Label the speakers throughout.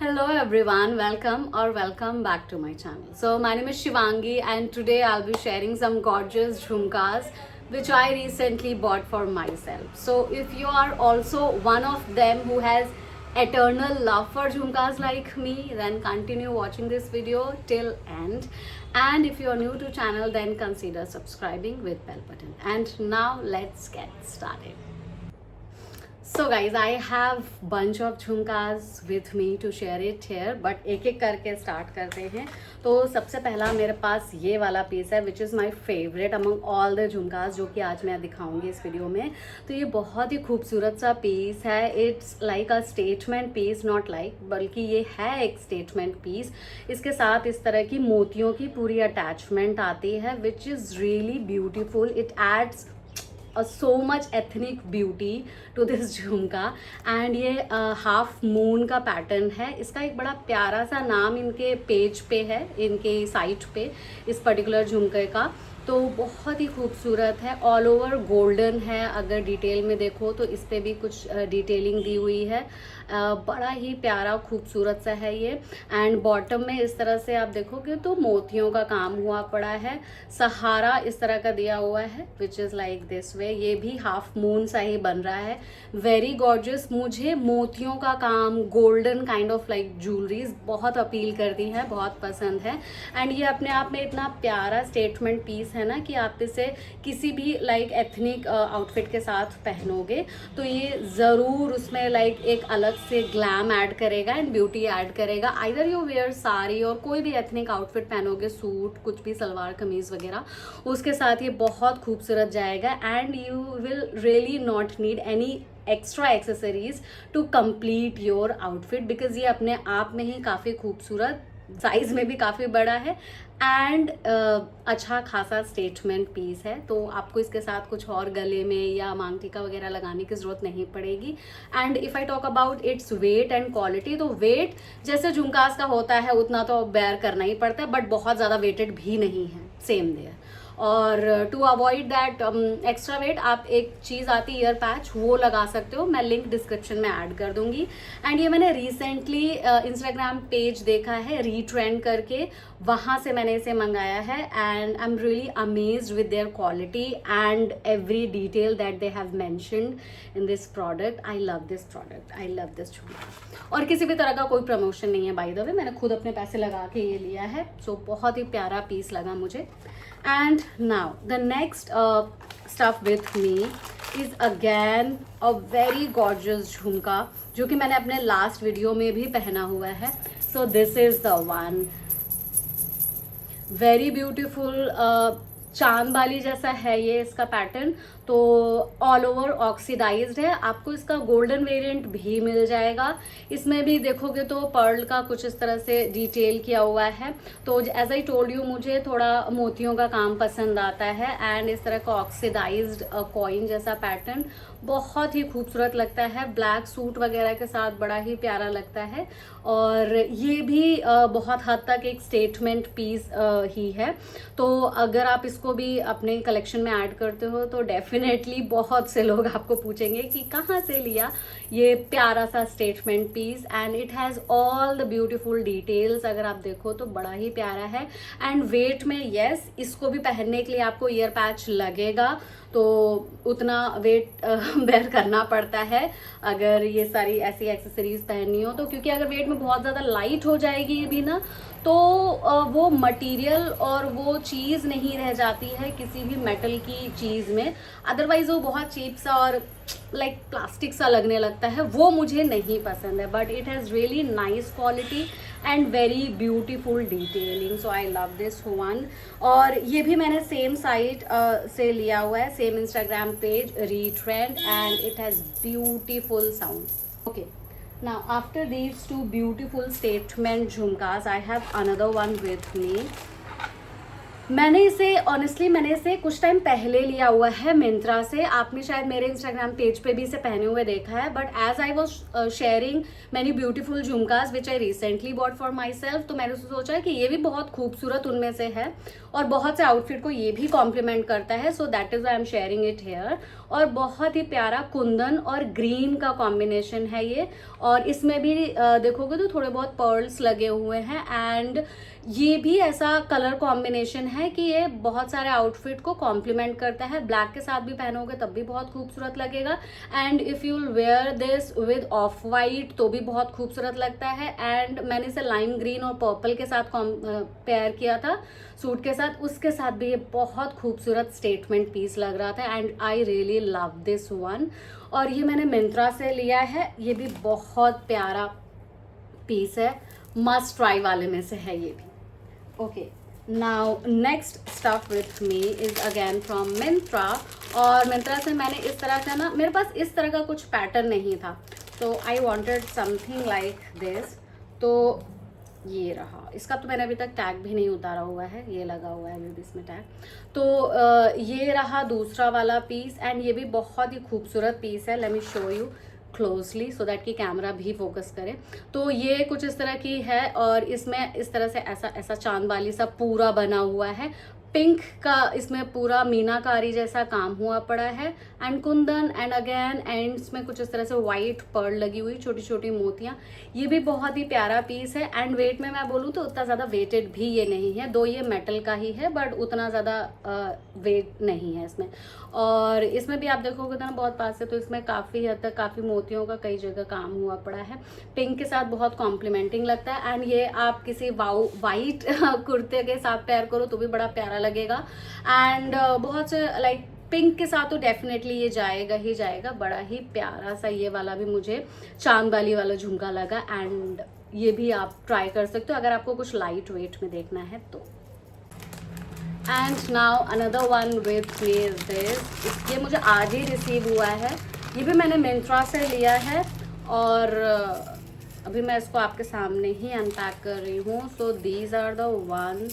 Speaker 1: Hello everyone, welcome back to my channel. So my name is Shivangi and today I'll be sharing some gorgeous jhumkas which I recently bought for myself. So if you are also one of them who has eternal love for jhumkas like me, then continue watching this video till end. And if you are new to channel, then consider subscribing with bell button. And now let's get started. So guys, I have bunch of झुमकास with me to share it here, but एक एक करके start करते हैं. तो सबसे पहला मेरे पास ये वाला पीस है which is my favorite among all the झुमकास जो कि आज मैं दिखाऊंगी इस वीडियो में. तो ये बहुत ही खूबसूरत सा पीस है. It's like a statement piece, not like, बल्कि ये है एक स्टेटमेंट पीस. इसके साथ इस तरह की मोतियों की पूरी अटैचमेंट आती है which is really beautiful. It adds so much ethnic beauty to this झुमका. एंड ये हाफ मून का पैटर्न है. इसका एक बड़ा प्यारा सा नाम इनके पेज पे है, इनके साइट पे, इस पर्टिकुलर झुमके का. तो बहुत ही खूबसूरत है. ऑल ओवर गोल्डन है. अगर डिटेल में देखो तो इस पर भी कुछ डिटेलिंग दी हुई है. बड़ा ही प्यारा खूबसूरत सा है ये. एंड बॉटम में इस तरह से आप देखोगे तो मोतियों का काम हुआ पड़ा है. सहारा इस तरह का दिया हुआ है which is like this way. ये भी हाफ मून सा ही बन रहा है. Very gorgeous. मुझे मोतियों का काम, golden kind of like jewelleries बहुत अपील करती है, बहुत पसंद है. एंड ये अपने आप में इतना प्यारा स्टेटमेंट पीस है ना कि आप इसे किसी भी लाइक एथनिक आउटफिट के साथ पहनोगे तो ये ज़रूर उसमें लाइक एक अलग से ग्लैम ऐड करेगा एंड ब्यूटी ऐड करेगा. आइदर यू वेयर साड़ी और कोई भी एथनिक आउटफिट पहनोगे, सूट, कुछ भी, सलवार कमीज़ वगैरह, उसके साथ ये बहुत खूबसूरत जाएगा. And you will really not need any extra accessories to complete your outfit because ये अपने आप में ही काफ़ी खूबसूरत, साइज में भी काफ़ी बड़ा है एंड अच्छा खासा स्टेटमेंट पीस है. तो आपको इसके साथ कुछ और गले में या मांग टीका वगैरह लगाने की ज़रूरत नहीं पड़ेगी. And if I talk about its weight and quality, तो वेट जैसे झुमकास का होता है उतना तो बेयर करना ही पड़ता है, बट बहुत ज़्यादा वेटेड भी नहीं है. Same there. और to avoid that extra weight आप एक चीज़ आती है ईयर पैच, वो लगा सकते हो. मैं लिंक डिस्क्रिप्शन में ऐड कर दूंगी. एंड ये मैंने रिसेंटली इंस्टाग्राम पेज देखा है रीट्रेंड करके, वहाँ से मैंने इसे मंगाया है. And I am really amazed with their quality and every detail that they have mentioned in this product. I love this product, I love this झुमका. और किसी भी तरह का कोई प्रमोशन नहीं है बाय द वे, मैंने खुद अपने पैसे लगा के ये लिया है. सो बहुत ही प्यारा पीस लगा मुझे. And now the next stuff with me is again a very gorgeous झुमका जो कि मैंने अपने लास्ट वीडियो में भी पहना हुआ है. So this is the one. Very beautiful. चांद वाली जैसा है ये इसका पैटर्न. तो ऑल ओवर ऑक्सीडाइज्ड है. आपको इसका गोल्डन वेरिएंट भी मिल जाएगा. इसमें भी देखोगे तो पर्ल का कुछ इस तरह से डिटेल किया हुआ है. तो एज आई टोल्ड यू, मुझे थोड़ा मोतियों का काम पसंद आता है. एंड इस तरह का ऑक्सीडाइज्ड कॉइन जैसा पैटर्न बहुत ही खूबसूरत लगता है. ब्लैक सूट वगैरह के साथ बड़ा ही प्यारा लगता है. और ये भी बहुत हद तक एक स्टेटमेंट पीस ही है. तो अगर आप इसको भी अपने कलेक्शन में ऐड करते हो तो डेफिनेटली बहुत से लोग आपको पूछेंगे कि कहाँ से लिया ये प्यारा सा statement piece. And it has all the beautiful details. अगर आप देखो तो बड़ा ही प्यारा है. एंड वेट में यस, इसको भी पहनने के लिए आपको ईयर पैच लगेगा तो उतना वेट बेयर करना पड़ता है अगर ये सारी ऐसी एक्सेसरीज पहननी हो तो. क्योंकि अगर वेट में बहुत ज़्यादा लाइट हो जाएगी ये भी ना, तो वो मटेरियल और वो चीज़ नहीं रह जाती है किसी भी मेटल की चीज़ में. अदरवाइज वो बहुत चीप सा और लाइक प्लास्टिक सा लगने लगता है. वो मुझे नहीं पसंद है. But it has really nice quality and very beautiful detailing. So I love this one. और ये भी मैंने सेम साइट से लिया हुआ है, same Instagram page retrend. And it has beautiful sound. Okay, now after these two beautiful statement झुमकास, I have another one with me. मैंने इसे कुछ टाइम पहले लिया हुआ है मिंत्रा से. आपने शायद मेरे इंस्टाग्राम पेज पे भी इसे पहने हुए देखा है. But as I was sharing many beautiful झुमकास which I recently bought for myself, तो मैंने सोचा कि ये भी बहुत खूबसूरत उनमें से है और बहुत से आउटफिट को ये भी कॉम्प्लीमेंट करता है, so that is I am sharing it here. और बहुत ही प्यारा कुंदन और ग्रीन का कॉम्बिनेशन है ये, और इसमें भी देखोगे तो थोड़े बहुत पर्ल्स लगे हुए हैं, एंड ये भी ऐसा कलर कॉम्बिनेशन है कि ये बहुत सारे आउटफिट को कॉम्प्लीमेंट करता है। ब्लैक के साथ भी पहनोगे तब भी बहुत खूबसूरत लगेगा, and if you wear this with off white तो भी बहुत खूबसूरत लगता है। एंड मैंने इसे लाइम ग्रीन और पर्पल के साथ पेयर किया था सूट के साथ, उसके साथ भी ये बहुत खूबसूरत स्टेटमेंट पीस लग रहा था, and I really love this one. और ये मैंने मिंत्रा से लिया है, ये भी बहुत प्यारा पीस है, मस्ट ट्राई वाले में से है ये भी। Okay, now next stuff with me is again from Myntra. और मिंत्रा से मैंने इस तरह से ना, मेरे पास इस तरह का कुछ पैटर्न नहीं था, तो I wanted something like this, तो ये रहा। इसका तो मैंने अभी तक टैग भी नहीं उतारा हुआ है, ये लगा हुआ है अभी इसमें टैग। तो ये रहा दूसरा वाला पीस, एंड ये भी बहुत ही खूबसूरत पीस है। Let me show you closely so that कि कैमरा भी फोकस करे। तो ये कुछ इस तरह की है, और इसमें इस तरह से ऐसा ऐसा चांद वाली सा पूरा बना हुआ है, पिंक का इसमें पूरा मीनाकारी जैसा काम हुआ पड़ा है, and Kundan, and again ends में कुछ इस तरह से वाइट पर्ल लगी हुई छोटी छोटी मोतियाँ। ये भी बहुत ही प्यारा पीस है, एंड वेट में मैं बोलूँ तो उतना ज़्यादा वेटेड भी ये नहीं है, दो ये मेटल का ही है बट उतना ज़्यादा वेट नहीं है इसमें। और इसमें भी आप देखोगे तो ना बहुत पास से, तो इसमें काफ़ी हद तक काफ़ी मोतियों का कई जगह काम हुआ पड़ा है, पिंक के साथ बहुत कॉम्प्लीमेंटिंग लगता है। एंड ये आप किसी वाइट कुर्ते के साथ पेयर करो तो भी बड़ा प्यारा लगेगा, एंड बहुत से लाइक पिंक के साथ तो डेफिनेटली ये जाएगा ही जाएगा। बड़ा ही प्यारा सा ये वाला भी मुझे चांद वाली वाला झुमका लगा, एंड ये भी आप ट्राई कर सकते हो अगर आपको कुछ लाइट वेट में देखना है तो। And now another one with me is this, ये मुझे आज ही रिसीव हुआ है, ये भी मैंने मिंत्रा से लिया है, और अभी मैं इसको आपके सामने ही अनपैक कर रही हूँ। So these are the one,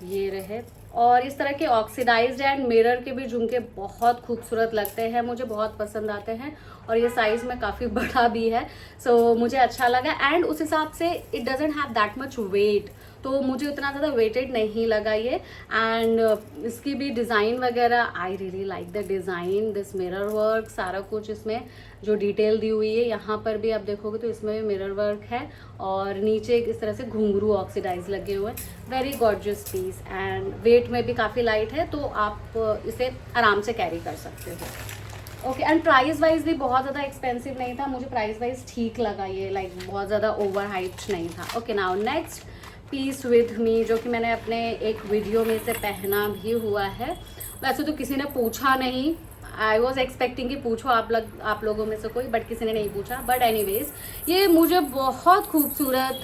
Speaker 1: ये रहे। और इस तरह के ऑक्सीडाइज्ड एंड मिरर के भी झुमके बहुत खूबसूरत लगते हैं, मुझे बहुत पसंद आते हैं, और ये साइज में काफ़ी बड़ा भी है, सो मुझे अच्छा लगा। एंड उस हिसाब से it doesn't have that much weight, तो मुझे उतना ज़्यादा वेटेड नहीं लगा ये। एंड इसकी भी डिज़ाइन वगैरह, I really like the design, this mirror work, सारा कुछ इसमें जो डिटेल दी हुई है, यहाँ पर भी आप देखोगे तो इसमें भी मिरर वर्क है, और नीचे इस तरह से घुंघरू ऑक्सीडाइज लगे हुए हैं। Very gorgeous piece, and weight में भी काफ़ी लाइट है, तो आप इसे आराम से कैरी कर सकते हो। ओके, एंड प्राइस वाइज भी बहुत ज़्यादा एक्सपेंसिव नहीं था, मुझे प्राइस वाइज ठीक लगा ये, लाइक बहुत ज़्यादा ओवर हाइप्ड नहीं था। Okay, now next piece with me, जो कि मैंने अपने एक वीडियो में से पहना भी हुआ है। वैसे तो किसी ने पूछा नहीं, आई वॉज एक्सपेक्टिंग कि पूछो आप लोगों में से कोई, बट किसी ने नहीं पूछा। बट एनीवेज, ये मुझे बहुत खूबसूरत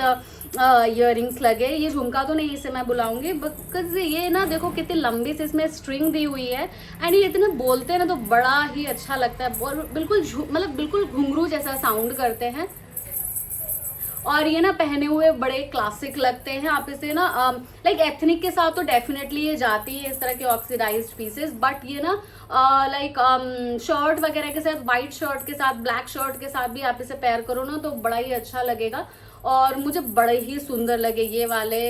Speaker 1: ईयरिंग्स लगे। ये झुमका तो नहीं इसे मैं बुलाऊंगी, बिकॉज ये ना देखो कितनी लंबी से इसमें स्ट्रिंग दी हुई है, एंड ये इतने बोलते हैं ना तो बड़ा ही अच्छा लगता है, और बिल्कुल मतलब बिल्कुल घुंघरू जैसा साउंड करते हैं, और ये ना पहने हुए बड़े क्लासिक लगते हैं। आप इसे ना लाइक एथनिक के साथ तो डेफिनेटली ये जाती है इस तरह के ऑक्सीडाइज्ड पीसेस, बट ये ना लाइक शर्ट वगैरह के साथ, वाइट शर्ट के साथ, ब्लैक शर्ट के साथ भी आप इसे पेयर करो ना तो बड़ा ही अच्छा लगेगा, और मुझे बड़े ही सुंदर लगे ये वाले।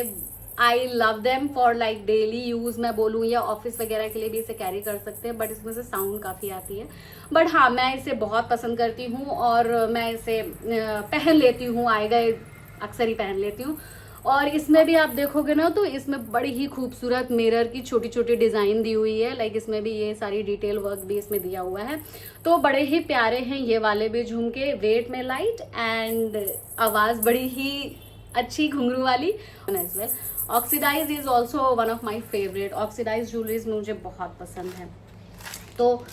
Speaker 1: I love them for like daily use मैं बोलूँ, या ऑफिस वगैरह के लिए भी इसे कैरी कर सकते हैं, बट इसमें से साउंड काफ़ी आती है। बट हाँ, मैं इसे बहुत पसंद करती हूँ, और मैं इसे पहन लेती हूँ, आए गए अक्सर ही पहन लेती हूँ। और इसमें भी आप देखोगे ना तो इसमें बड़ी ही खूबसूरत मिरर की छोटी छोटी डिज़ाइन दी हुई है, लाइक इसमें भी ये सारी डिटेल वर्क भी इसमें दिया हुआ है, तो बड़े ही प्यारे हैं ये वाले भी झुमके। वेट में लाइट, एंड आवाज़ बड़ी ही अच्छी घुंघरू वाली as well. Oxidise is also one of my favourite, oxidise jewelleries मुझे बहुत पसंद है, तो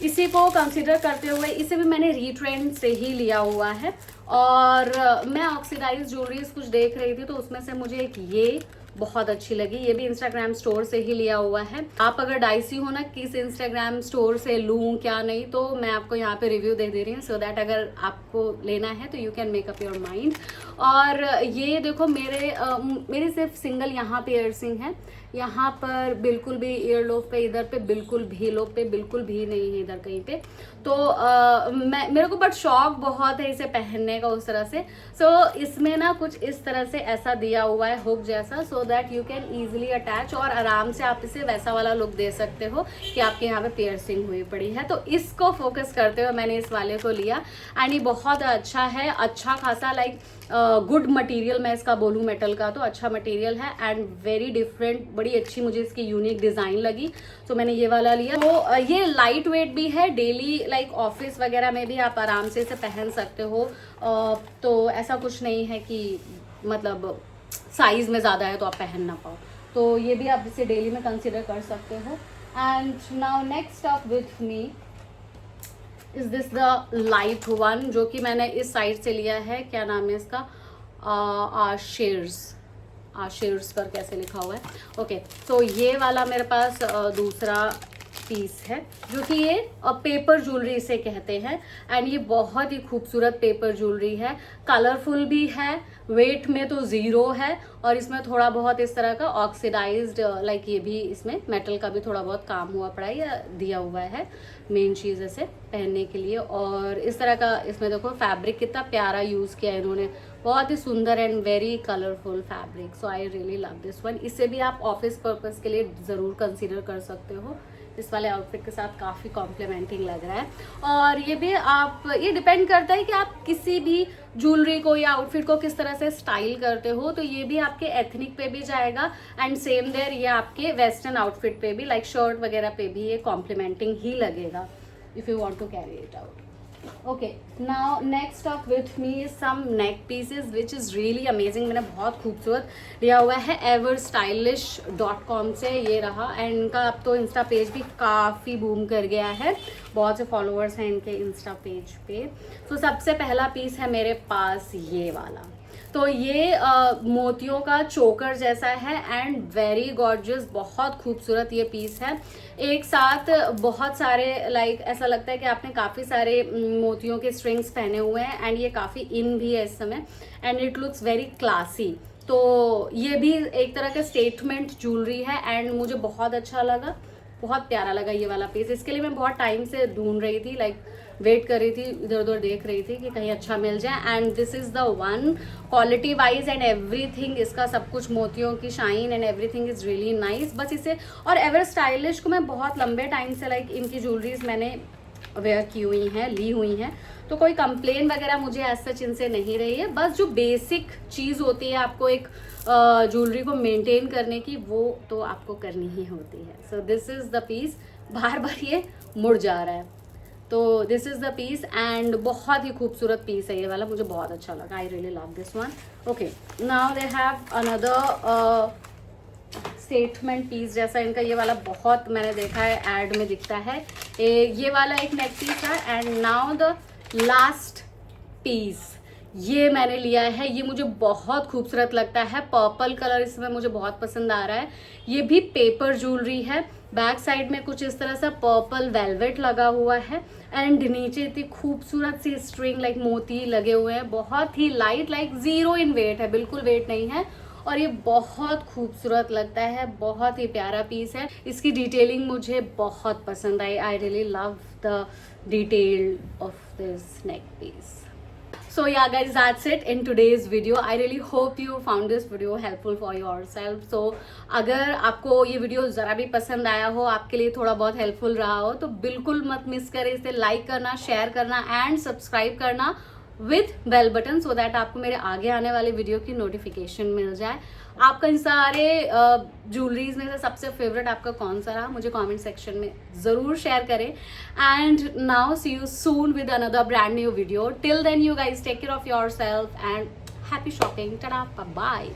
Speaker 1: इसी को कंसिडर करते हुए इसे भी मैंने रीट्रेंड से ही लिया हुआ है। और मैं ऑक्सीडाइज ज्वेलरीज कुछ देख रही थी तो उसमें से मुझे एक ये बहुत अच्छी लगी, ये भी इंस्टाग्राम स्टोर से ही लिया हुआ है। आप अगर डाइसी हो ना किस इंस्टाग्राम स्टोर से लूँ क्या नहीं, तो मैं आपको यहाँ पे रिव्यू दे रही हूँ, सो दैट अगर आपको लेना है तो you can make up your mind. और ये देखो मेरे सिर्फ सिंगल यहाँ पे ईयरसिंग है, यहाँ पर बिल्कुल भी ईयर लोब पे, इधर पे बिल्कुल भी लोब पे बिल्कुल भी नहीं है इधर कहीं पे। तो मेरे को बट शौक बहुत है इसे पहनने का उस तरह से। सो इसमें ना कुछ इस तरह से ऐसा दिया हुआ है हुक जैसा, so that you can easily attach और आराम से आप इसे वैसा वाला लुक दे सकते हो कि आपके यहाँ पे पियर्सिंग हुई पड़ी है। तो इसको फोकस करते हुए मैंने इस वाले को लिया एंड ये बहुत अच्छा है, अच्छा खासा लाइक गुड मटेरियल मैं इसका बोलूँ मेटल का तो अच्छा मटेरियल है एंड वेरी डिफरेंट, बड़ी अच्छी मुझे इसकी यूनिक डिज़ाइन लगी। तो मैंने ये वाला लिया। तो ये लाइट वेट भी है, डेली लाइक ऑफिस वगैरह में भी आप आराम से इसे पहन सकते हो। तो ऐसा कुछ नहीं है कि मतलब साइज में ज़्यादा है तो आप पहन ना पाओ, तो ये भी आप इसे डेली में कंसिडर कर सकते हो। And now next up with me is this the light one, जो कि मैंने इस साइड से लिया है। क्या नाम है इसका, आशीर्स पर कैसे लिखा हुआ है, ओके। तो ये वाला मेरे पास दूसरा पीस है, जो कि ये पेपर ज्वेलरी इसे कहते हैं एंड ये बहुत ही खूबसूरत पेपर ज्वेलरी है, कलरफुल भी है, वेट में तो 0 है और इसमें थोड़ा बहुत इस तरह का ऑक्सीडाइज्ड लाइक ये भी इसमें मेटल का भी थोड़ा बहुत काम हुआ पड़ा है या दिया हुआ है मेन चीज़ इसे पहनने के लिए। और इस तरह का इसमें देखो फैब्रिक कितना प्यारा यूज़ किया है इन्होंने, बहुत ही सुंदर and very colourful fabric. So I really love this one. इसे भी आप ऑफिस पर्पस के लिए ज़रूर कंसिडर कर सकते हो, इस वाले आउटफिट के साथ काफ़ी कॉम्प्लीमेंटिंग लग रहा है। और ये भी आप, ये डिपेंड करता है कि आप किसी भी ज्वेलरी को या आउटफिट को किस तरह से स्टाइल करते हो। तो ये भी आपके एथनिक पे भी जाएगा एंड सेम देयर ये आपके वेस्टर्न आउटफिट पे भी लाइक शर्ट वगैरह पे भी ये कॉम्प्लीमेंटिंग ही लगेगा if you want to carry it out. Okay, now next up with me is some neck pieces which is really amazing. मैंने बहुत खूबसूरत लिया हुआ है everstylish.com से, ये रहा एंड इनका अब तो इंस्टा पेज भी काफ़ी बूम कर गया है, बहुत से फॉलोअर्स हैं इनके इंस्टा पेज पे। तो सबसे पहला पीस है मेरे पास ये वाला। तो ये मोतियों का चोकर जैसा है एंड वेरी गॉर्जियस, बहुत खूबसूरत ये पीस है। एक साथ बहुत सारे लाइक ऐसा लगता है कि आपने काफ़ी सारे मोतियों के स्ट्रिंग्स पहने हुए हैं एंड ये काफ़ी इन भी है इस समय and it looks very classy. तो ये भी एक तरह का स्टेटमेंट ज्वेलरी है एंड मुझे बहुत अच्छा लगा, बहुत प्यारा लगा ये वाला पीस। इसके लिए मैं बहुत टाइम से ढूंढ रही थी, लाइक वेट कर रही थी, इधर उधर देख रही थी कि कहीं अच्छा मिल जाए and this is the one. Quality wise and everything, इसका सब कुछ मोतियों की shine and everything is really nice. बस इसे और एवर स्टाइलिश को मैं बहुत लंबे टाइम से लाइक इनकी ज्वेलरीज मैंने वेयर की हुई हैं, ली हुई हैं, तो कोई कंप्लेन वगैरह मुझे एज सच इनसे नहीं रही है। बस जो बेसिक चीज़ होती है आपको एक ज्वेलरी को मेंटेन करने की, वो तो आपको करनी ही होती है। So this is the piece. बार बार ये मुड़ जा रहा है, तो this is the piece and बहुत ही खूबसूरत पीस है ये वाला, मुझे बहुत अच्छा लगा। I really love this one. Okay, now they have another statement piece जैसा इनका ये वाला बहुत मैंने देखा है ऐड में दिखता है। ये वाला एक नेक पीस है and now the last piece ये मैंने लिया है। ये मुझे बहुत खूबसूरत लगता है, पर्पल कलर इसमें मुझे बहुत पसंद आ रहा है। ये भी पेपर ज्वेलरी है, बैक साइड में कुछ इस तरह सा पर्पल वेलवेट लगा हुआ है एंड नीचे इतनी खूबसूरत सी स्ट्रिंग लाइक मोती लगे हुए हैं, बहुत ही लाइट, लाइक 0 इन वेट है, बिल्कुल वेट नहीं है और ये बहुत खूबसूरत लगता है, बहुत ही प्यारा पीस है। इसकी डिटेलिंग मुझे बहुत पसंद आई। I really love the detail of this neck piece. So yeah guys, that's it in today's video. I really hope you found this video helpful for yourself. So अगर आपको ये वीडियो ज़रा भी पसंद आया हो, आपके लिए थोड़ा बहुत हेल्पफुल रहा हो, तो बिल्कुल मत मिस करें इसे लाइक करना, शेयर करना एंड सब्सक्राइब करना with bell button, so that आपको मेरे आगे आने वाले वीडियो की नोटिफिकेशन मिल जाए। आपका इन सारे ज्वेलरीज में से सबसे फेवरेट आपका कौन सा रहा, मुझे कमेंट सेक्शन में ज़रूर शेयर करें। And now see you soon with another brand new video. Till then you guys take care of yourself and happy shopping. Tata, bye.